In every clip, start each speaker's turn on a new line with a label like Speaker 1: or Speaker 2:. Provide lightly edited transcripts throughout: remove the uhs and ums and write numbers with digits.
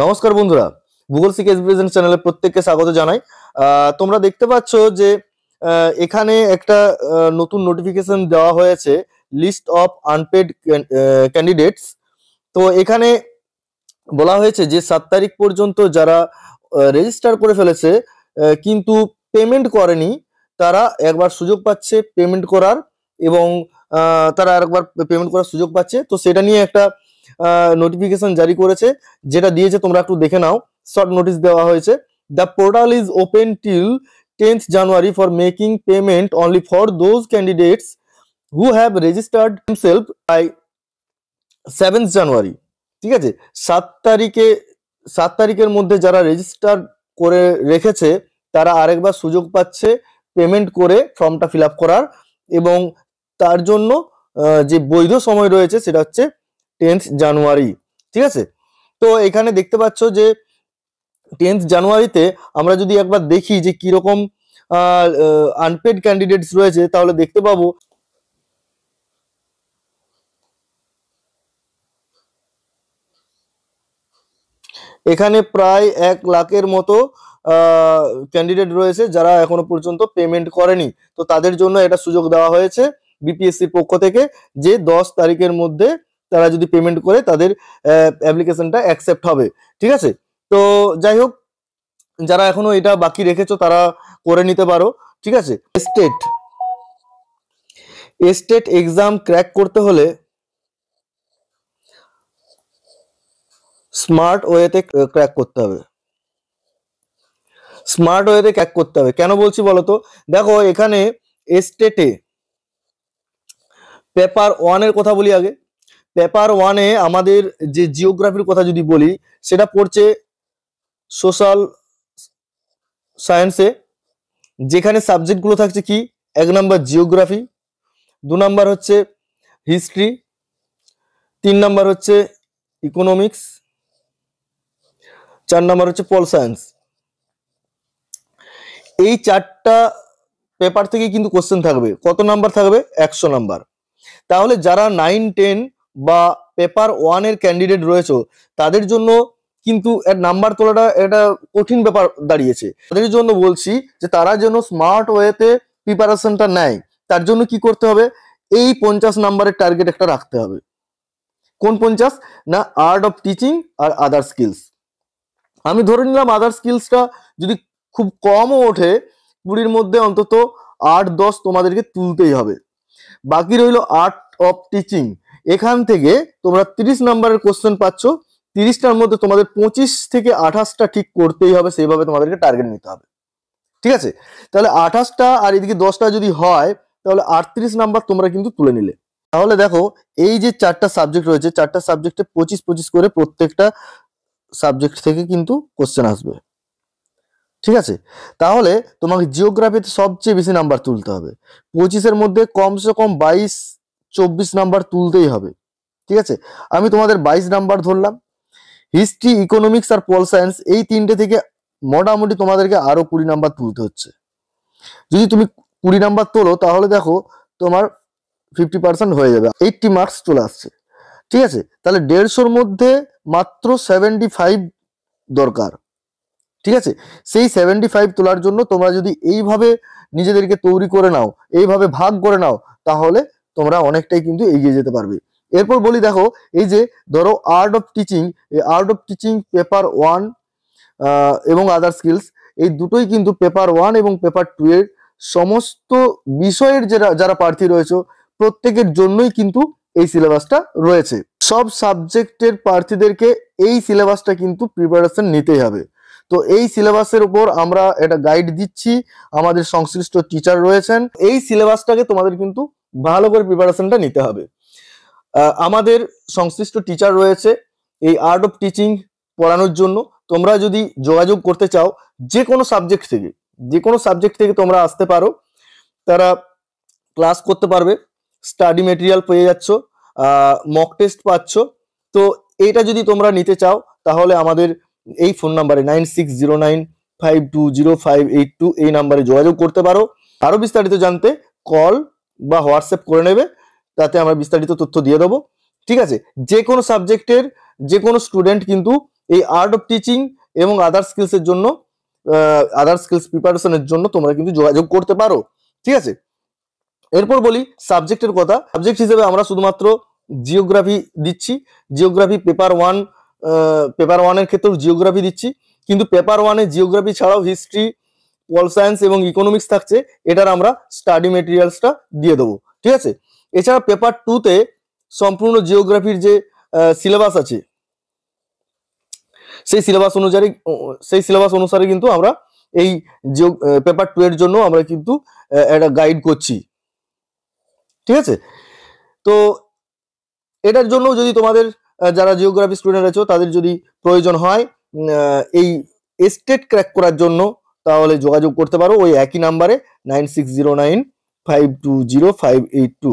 Speaker 1: নমস্কার বন্ধুরা, ভূগোল শিখে এডুকেশন চ্যানেলে প্রত্যেককে স্বাগত জানাই। তোমরা দেখতে পাচ্ছ যে এখানে একটা নতুন নোটিফিকেশন দেওয়া হয়েছে, লিস্ট অফ আনপেড ক্যান্ডিডেটস। তো এখানে বলা হয়েছে যে 7 তারিখ পর্যন্ত যারা রেজিস্টার করে ফেলেছে কিন্তু পেমেন্ট করেনি, তারা একবার সুযোগ পাচ্ছে পেমেন্ট করার, এবং তারা আরেকবার পেমেন্ট করার সুযোগ পাচ্ছে। তো সেটা নিয়ে একটা নোটিফিকেশন জারি করেছে, যেটা দিয়েছে তোমরা একটু দেখে নাও। শর্ট নোটিশ দেওয়া হয়েছে, the portal is open till 10th January for making payment only for those candidates who have registered himself by 7th January। ঠিক আছে, 7 তারিখের মধ্যে যারা রেজিস্টার করে রেখেছে তারা আরেকবার সুযোগ পাচ্ছে পেমেন্ট করে ফর্মটা ফিল আপ করার, এবং তার জন্য যে বৈধ সময় রয়েছে সেটা হচ্ছে 10th January। ঠিক আছে, তো এখানে দেখতে পাচ্ছ যে 10th January-তে আমরা যদি একবার দেখি যে কিরকম আনপেড ক্যান্ডিডেটস রয়েছে, তাহলে দেখতে পাবো এখানে প্রায় 1 লাখের মতো ক্যান্ডিডেট রয়েছে যারা এখনো পর্যন্ত পেমেন্ট করেনি। তো তাদের জন্য এটা সুযোগ দেওয়া হয়েছে বিপিএসসির পক্ষ থেকে, যে 10 তারিখের মধ্যে তারা যদি পেমেন্ট করে তাদের অ্যাপ্লিকেশনটা অ্যাকসেপ্ট হবে। ঠিক আছে, তো যাই হোক, যারা এখনো এটা বাকি রেখেছো তারা করে নিতে পারো। ঠিক আছে, স্টেট এক্সাম ক্র্যাক করতে হলে স্মার্ট ওয়েতে ক্র্যাক করতে হবে। স্মার্ট ওয়েতে ক্র্যাক করতে হবে কেন বলছি বলো তো? দেখো, এখানে স্টেটে পেপার 1-এর কথা বলি আগে। পেপার 1-এ আমাদের যে জিওগ্রাফির কথা যদি বলি, সেটা পড়ছে সোশ্যাল সায়েন্সে, যেখানে সাবজেক্টগুলো থাকছে কি, 1 নাম্বার জিওগ্রাফি, 2 নাম্বার হচ্ছে হিস্ট্রি, 3 নাম্বার হচ্ছে ইকোনমিক্স, 4 নাম্বার হচ্ছে পল সায়েন্স। এই 4টা পেপার থেকে কিন্তু কোশ্চেন থাকবে। কত নাম্বার থাকবে? 100 নাম্বার। তাহলে যারা 9, 10 বা পেপার 1-এর ক্যান্ডিডেট রয়েছে তাদের জন্য কিন্তু এর নাম্বার তোলাটা এটা কঠিন ব্যাপার দাঁড়িয়েছে। তাদের জন্য বলছি যে তারা যেন স্মার্ট ওয়েতে প্রিপারেশনটা নেয়। তার জন্য কি করতে হবে? এই 50 নাম্বারের টার্গেট একটা রাখতে হবে। কোন 50? না, আর্ট অফ টিচিং আর আদার স্কিলস। আমি ধরে নিলাম আদার স্কিলসটা যদি খুব কমও ওঠে, 20-র মধ্যে অন্তত 8-10 তোমাদেরকে তুলতেই হবে। বাকি রইল আর্ট অফ টিচিং। এখান থেকে তোমরা 30 নাম্বারের কোশ্চেন পাচ্ছ, 30টার মধ্যে তোমাদের 25 থেকে 28টা ঠিক করতেই হবে। সেইভাবে তোমাদেরকে টার্গেট নিতে হবে। ঠিক আছে, তাহলে 28টা আর এদিকে 10টা যদি হয়, তাহলে 38 নাম্বার তোমরা কিন্তু তুলে নিলে। তাহলে দেখো, এই যে 4টা সাবজেক্ট রয়েছে, 4টা সাবজেক্টে 25 করে প্রত্যেকটা সাবজেক্ট থেকে কিন্তু কোশ্চেন আসবে। ঠিক আছে, তাহলে তোমাকে জিওগ্রাফিতে সবচেয়ে বেশি নাম্বার তুলতে হবে। 25-এর মধ্যে কমসে কম 22-24 নাম্বার তুলতেই হবে। ঠিক আছে, আমি তোমাদের 22 নাম্বার ধরলাম। হিস্ট্রি, ইকোনমিক্স আর পল সায়েন্স, এই 3টে থেকে মোটামুটি তোমাদেরকে আরো 20 নাম্বার তুলতে হচ্ছে। যদি তুমি 20 নাম্বার তোলো, তাহলে দেখো তোমার 50% হয়ে যাবে, 80 মার্কস চলে আসছে। ঠিক আছে, তাহলে 150-র মধ্যে মাত্র 75 দরকার। ঠিক আছে, সেই 75 তোলার জন্য তোমরা যদি এইভাবে নিজেদেরকে তৈরি করে নাও, এইভাবে ভাগ করে নাও, তাহলে তোমরা অনেকটাই কিন্তু এগিয়ে যেতে পারবে। এরপর বলি, দেখো, এই যে ধরো আর্ট অফ টিচিং, এই আর্ট অফ টিচিং পেপার 1 এবং আদার স্কিলস, এই দুটোই কিন্তু পেপার 1 এবং পেপার 2 এর সমস্ত বিষয়ের যারা প্রার্থী রয়েছে প্রত্যেকের জন্যই কিন্তু এই সিলেবাসটা রয়েছে। সব সাবজেক্টের প্রার্থীদেরকে এই সিলেবাসটা কিন্তু প্রিপারেশন নিতেই হবে। তো এই সিলেবাসের উপর আমরা এটা গাইড দিচ্ছি, আমাদের সংশ্লিষ্ট টিচার রয়েছেন। এই সিলেবাসটাকে তোমাদের কিন্তু ভালো করে প্রিপারেশনটা নিতে হবে। আমাদের সংশ্লিষ্ট টিচার রয়েছে এই আর্ট অফ টিচিং পড়ানোর জন্য। তোমরা যদি যোগাযোগ করতে চাও, যে কোনো সাবজেক্ট থেকে তোমরা আসতে পারো, তারা ক্লাস করতে পারবে, স্টাডি মেটেরিয়াল পেয়ে যাচ্ছ, মক টেস্ট পাচ্ছ। তো এইটা যদি তোমরা নিতে চাও, তাহলে আমাদের এই ফোন নাম্বারে 9609520582 এই নাম্বারে যোগাযোগ করতে পারো। আরো বিস্তারিত জানতে কল বা হোয়াটসঅ্যাপ করে নেবে, তাতে আমরা বিস্তারিত তথ্য দিয়ে দেবো। ঠিক আছে, যে কোনো সাবজেক্টের যে কোনো স্টুডেন্ট কিন্তু এই আর্ট অফ টিচিং এবং আদার স্কিলসের জন্য, আদার স্কিলস প্রিপারেশনের জন্য তোমরা কিন্তু যোগাযোগ করতে পারো। ঠিক আছে, এরপর বলি সাবজেক্টের কথা। সাবজেক্ট হিসেবে আমরা শুধুমাত্র জিওগ্রাফি দিচ্ছি। জিওগ্রাফি পেপার ওয়ানের ক্ষেত্রেও জিওগ্রাফি দিচ্ছি, কিন্তু পেপার ওয়ানে জিওগ্রাফি ছাড়াও হিস্ট্রি, পল সায়েন্স এবং ইকোনমিক্স থাকছে, এটার আমরা স্টাডি মেটেরিয়ালসটা দিয়ে দেবো। ঠিক আছে, এছাড়া পেপার 2-তে সম্পূর্ণ জিওগ্রাফির যে সিলেবাস আছে সেই সিলেবাস অনুসারে কিন্তু আমরা এই পেপার 2 এর জন্য আমরা কিন্তু একটা গাইড করছি। ঠিক আছে, তো এটার জন্য যদি তোমাদের যারা জিওগ্রাফি স্টুডেন্ট আছো তাদের যদি প্রয়োজন হয় এই এস্টেট ক্র্যাক করার জন্য, তাহলে যোগাযোগ করতে পারো ওই একই নাম্বারে 9609520582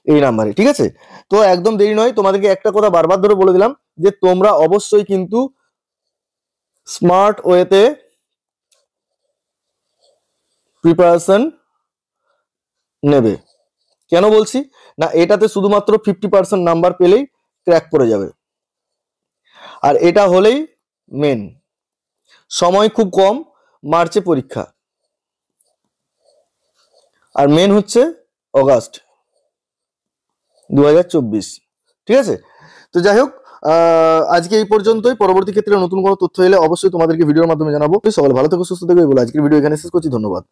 Speaker 1: এই নাম্বারে। ঠিক আছে, তো একদম দেরি নয়, তোমাদেরকে একটা কথা বারবার ধরে বলে দিলাম যে তোমরা অবশ্যই কিন্তু স্মার্ট ওয়েতে প্রিপারেশন নেবে। কেন বলছি না, এটাতে শুধুমাত্র 50% নাম্বার পেলেই ক্র্যাক করে যাবে, আর এটা হলেই মেন। সময় খুব কম, মার্চে পরীক্ষা, আর মেন হচ্ছে অগাস্ট 2024। ঠিক আছে, তো যাই হোক, আজকে এই পর্যন্তই। পরবর্তী ক্ষেত্রে নতুন কোনো তথ্য এলে অবশ্যই তোমাদেরকে ভিডিওর মাধ্যমে জানাবো। সকলে ভালো থেকো, সুস্থ থেকো বলে আজকের ভিডিও এখানে শেষ করছি। ধন্যবাদ।